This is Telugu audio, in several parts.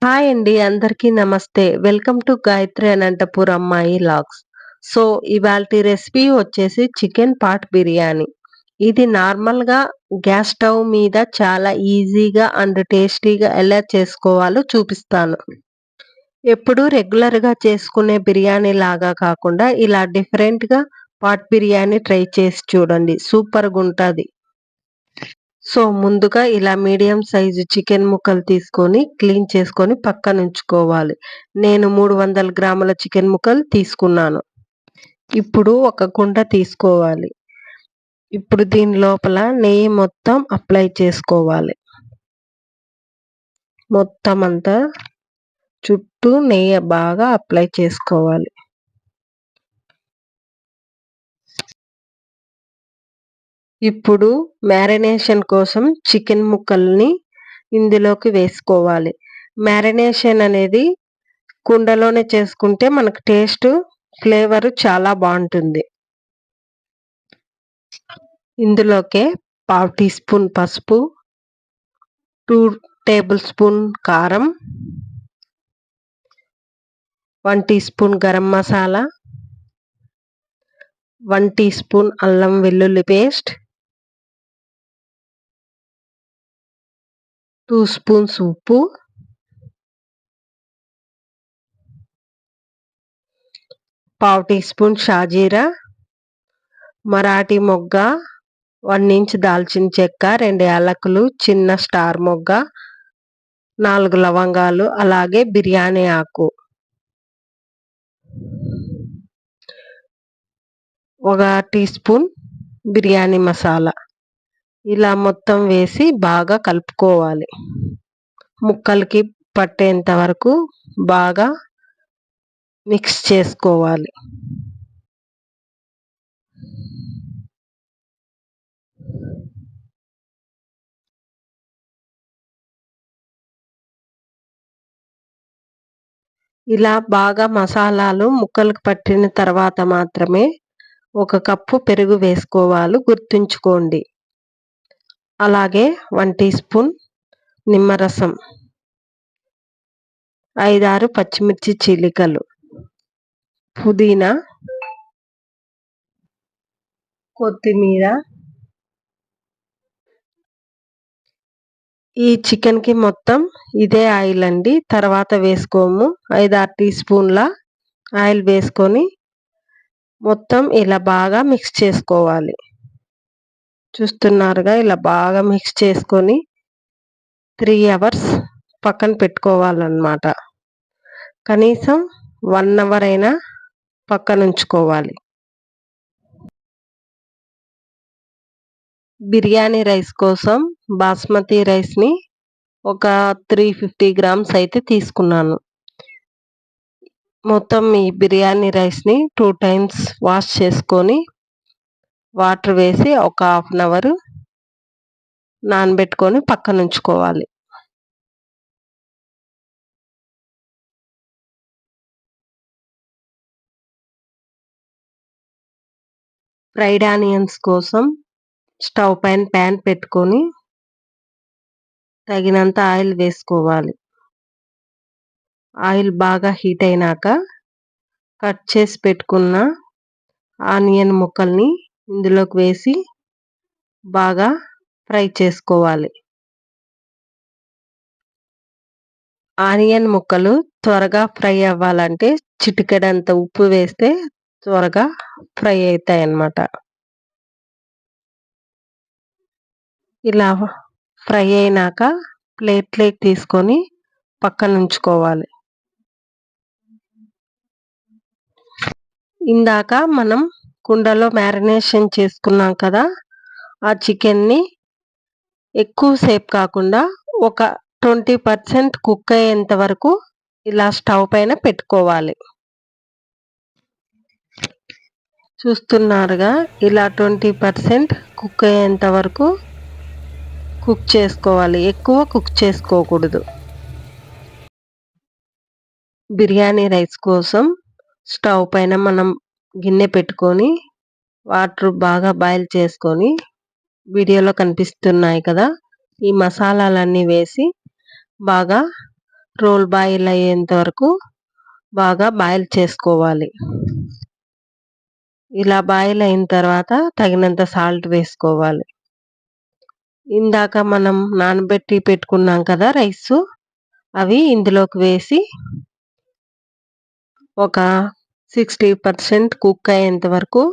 హాయ్ అండి. అందరికీ నమస్తే. వెల్కమ్ టు గాయత్రి అనంతపూర్ అమ్మాయి లాగ్స్. సో, ఇవాల్టి రెసిపీ వచ్చేసి చికెన్ పాట్ బిర్యానీ. ఇది నార్మల్‌గా గ్యాస్ స్టవ్ మీద చాలా ఈజీగా అండ్ టేస్టీగా ఎలా చేసుకోవాలో చూపిస్తాను. ఎప్పుడూ రెగ్యులర్‌గా చేసుకునే బిర్యానీ లాగా కాకుండా ఇలా డిఫరెంట్‌గా పాట్ బిర్యానీ ట్రై చేసి చూడండి. సూపర్‌గుంటది. సో, ముందుగా ఇలా మీడియం సైజు చికెన్ ముక్కలు తీసుకొని, క్లీన్ చేసుకొని పక్కనుంచుకోవాలి. నేను 300 గ్రాముల చికెన్ ముక్కలు తీసుకున్నాను. ఇప్పుడు ఒక కుండ తీసుకోవాలి. ఇప్పుడు దీని లోపల నెయ్యి మొత్తం అప్లై చేసుకోవాలి. మొత్తం అంతా చుట్టూ నెయ్యి బాగా అప్లై చేసుకోవాలి. ఇప్పుడు మ్యారినేషన్ కోసం చికెన్ ముక్కల్ని ఇందులోకి వేసుకోవాలి. మ్యారినేషన్ అనేది కుండలోనే చేసుకుంటే మనకు ఫ్లేవర్ చాలా బాగుంటుంది. ఇందులోకే పావు టీ స్పూన్ పసుపు, 2 టేబుల్ స్పూన్ కారం, 1 teaspoon garam masala, 1 teaspoon అల్లం వెల్లుల్లి పేస్ట్, 2 స్పూన్స్ ఉప్పు, పావు టీ స్పూన్ షాజీరా, మరాఠీ మొగ్గ, 1 ఇంచ్ దాల్చిన చెక్క, 2 యాలకులు, చిన్న స్టార్ మొగ్గ, 4 లవంగాలు, అలాగే బిర్యానీ ఆకు, 1 టీ స్పూన్ బిర్యానీ మసాలా. ఇలా మొత్తం వేసి బాగా కలుపుకోవాలి. ముక్కలకి పట్టేంత వరకు బాగా మిక్స్ చేసుకోవాలి. ఇలా బాగా మసాలాలు ముక్కలకు పట్టిన తర్వాత మాత్రమే 1 కప్పు పెరుగు వేసుకోవాలి, గుర్తుంచుకోండి. అలాగే 1 టీ స్పూన్ నిమ్మరసం, 5, 6 పచ్చిమిర్చి చీలికలు, పుదీనా, కొత్తిమీర. ఈ చికెన్‌కి మొత్తం ఇదే ఆయిల్ అండి. తర్వాత వేసుకోము. 5, 6 టీ స్పూన్ల ఆయిల్ వేసుకొని మొత్తం ఇలా బాగా మిక్స్ చేసుకోవాలి. చూస్తున్నారుగా, ఇలా బాగా మిక్స్ చేసుకొని 3 అవర్స్ పక్కన పెట్టుకోవాలన్నమాట. కనీసం 1 అవర్ అయినా పక్కనుంచుకోవాలి. బిర్యానీ రైస్ కోసం బాస్మతి రైస్‌ని ఒక 350 గ్రామ్స్ అయితే తీసుకున్నాను. మొత్తం ఈ బిర్యానీ రైస్‌ని 2 టైమ్స్ వాష్ చేసుకొని వాటర్ వేసి ఒక హాఫ్ అన్ అవర్ నానబెట్టుకొని పక్కనుంచుకోవాలి. ఫ్రైడ్ ఆనియన్స్ కోసం స్టవ్ పైన ప్యాన్ పెట్టుకొని తగినంత ఆయిల్ వేసుకోవాలి. ఆయిల్ బాగా హీట్ అయినాక కట్ చేసి పెట్టుకున్న ఆనియన్ ముక్కల్ని ఇందులోకి వేసి బాగా ఫ్రై చేసుకోవాలి. ఆనియన్ ముక్కలు త్వరగా ఫ్రై అవ్వాలంటే చిటికెడంత ఉప్పు వేస్తే త్వరగా ఫ్రై అవుతాయన్నమాట. ఇలా ఫ్రై అయినాక ప్లేట్లోకి తీసుకొని పక్కనుంచుకోవాలి. ఇందాక మనం కుండలో మ్యారినేషన్ చేసుకున్నాం కదా, ఆ చికెన్ని ఎక్కువసేపు కాకుండా ఒక 20% కుక్ అయ్యేంత వరకు ఇలా స్టవ్ పైన పెట్టుకోవాలి. చూస్తున్నారుగా, ఇలా 20% కుక్ అయ్యేంత వరకు కుక్ చేసుకోవాలి. ఎక్కువ కుక్ చేసుకోకూడదు. బిర్యానీ రైస్ కోసం స్టవ్ పైన మనం గిన్నె పెట్టుకొని వాటర్ బాగా బాయిల్ చేసుకొని వీడియోలో కనిపిస్తున్నాయి కదా, ఈ మసాలాలన్నీ వేసి బాగా రోల్ బాయిల్ అయ్యేంత వరకు బాగా బాయిల్ చేసుకోవాలి. ఇలా బాయిల్ అయిన తర్వాత తగినంత సాల్ట్ వేసుకోవాలి. ఇందాక మనం నానబెట్టి పెట్టుకున్నాం కదా రైసు, అవి ఇందులోకి వేసి ఒక 60% కుక్ అయ్యేంత వరకు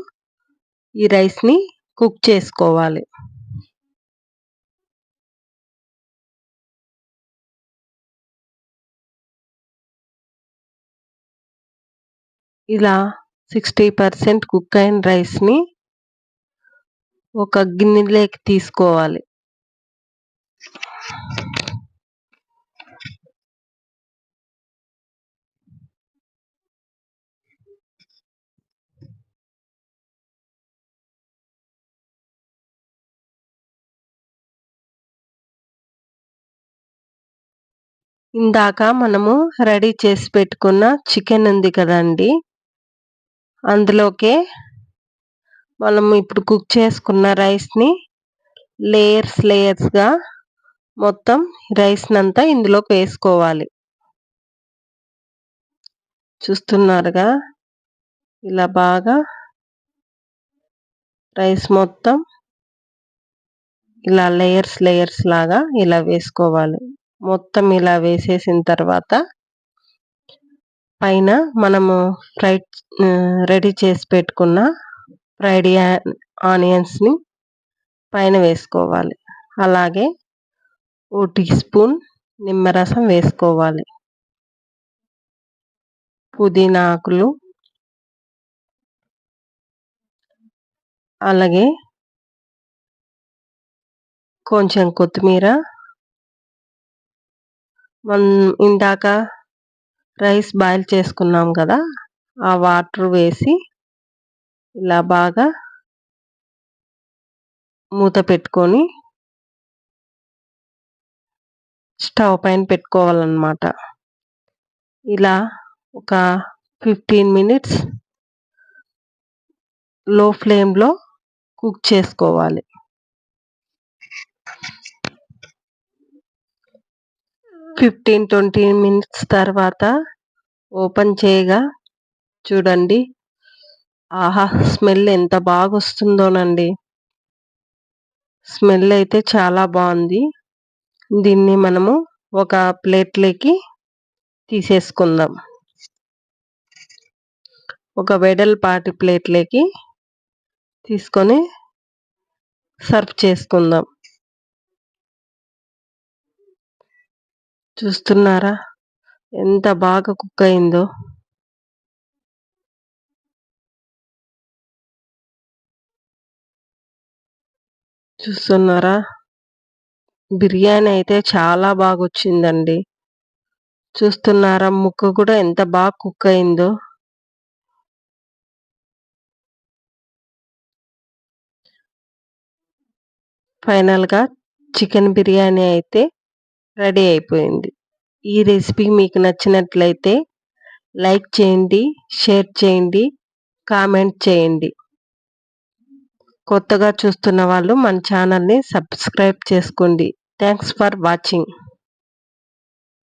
ఈ రైస్‌ని కుక్ చేసుకోవాలి. ఇలా 60% కుక్ అయిన రైస్‌ని ఒక గిన్నెలోకి తీసుకోవాలి. ఇందాక మనము రెడీ చేసి పెట్టుకున్న చికెన్ ఉంది కదండీ! అందులోకే మనం ఇప్పుడు కుక్ చేసుకున్న రైస్‌ని లేయర్స్‌గా మొత్తం రైస్‌నంతా ఇందులోకి వేసుకోవాలి. చూస్తున్నారుగా ఇలా బాగా రైస్ మొత్తం ఇలా లేయర్స్ లాగా ఇలా వేసుకోవాలి. మొత్తం ఇలా వేసేసిన తర్వాత పైన మనము రెడీ చేసి పెట్టుకున్న ఫ్రైడ్ ఆనియన్స్‌ని పైన వేసుకోవాలి. అలాగే ఓ టీ స్పూన్ నిమ్మరసం వేసుకోవాలి. పుదీనా ఆకులు, అలాగే కొంచెం కొత్తిమీర, ఇందాక రైస్ బాయిల్ చేసుకున్నాం కదా! ఆ వాటర్ వేసి ఇలా బాగా మూత పెట్టుకొని స్టవ్ పైన పెట్టుకోవాలన్నమాట. ఇలా ఒక 15 మినిట్స్ లో ఫ్లేమ్‌లో కుక్ చేసుకోవాలి. 15-20 మినిట్స్ తర్వాత ఓపెన్ చేయగా చూడండి. ఆహా! స్మెల్ ఎంత బాగొస్తుందోనండి. స్మెల్ అయితే చాలా బావుంది. దీన్ని మనము ఒక ప్లేట్‌లోకి తీసేసుకుందాం. ఒక వెడల్పాటి ప్లేట్‌లోకి తీసుకొని సర్వ్ చేసుకుందాం. చూస్తున్నారా? ఎంత బాగా కుక్ అయిందో. చూస్తున్నారా? బిర్యానీ అయితే చాలా బాగొచ్చిందండి. చూస్తున్నారా? ముక్క కూడా ఎంత బాగా కుక్ అయిందో. ఫైనల్‌గా చికెన్ బిర్యానీ అయితే రెడీ అయిపోయింది. ఈ రెసిపీ మీకు నచ్చినట్లయితే లైక్ చేయండి, షేర్ చేయండి, కామెంట్ చేయండి. కొత్తగా చూస్తున్న వాళ్ళు మన ఛానల్‌ని సబ్స్క్రైబ్ చేసుకోండి. Thanks for watching.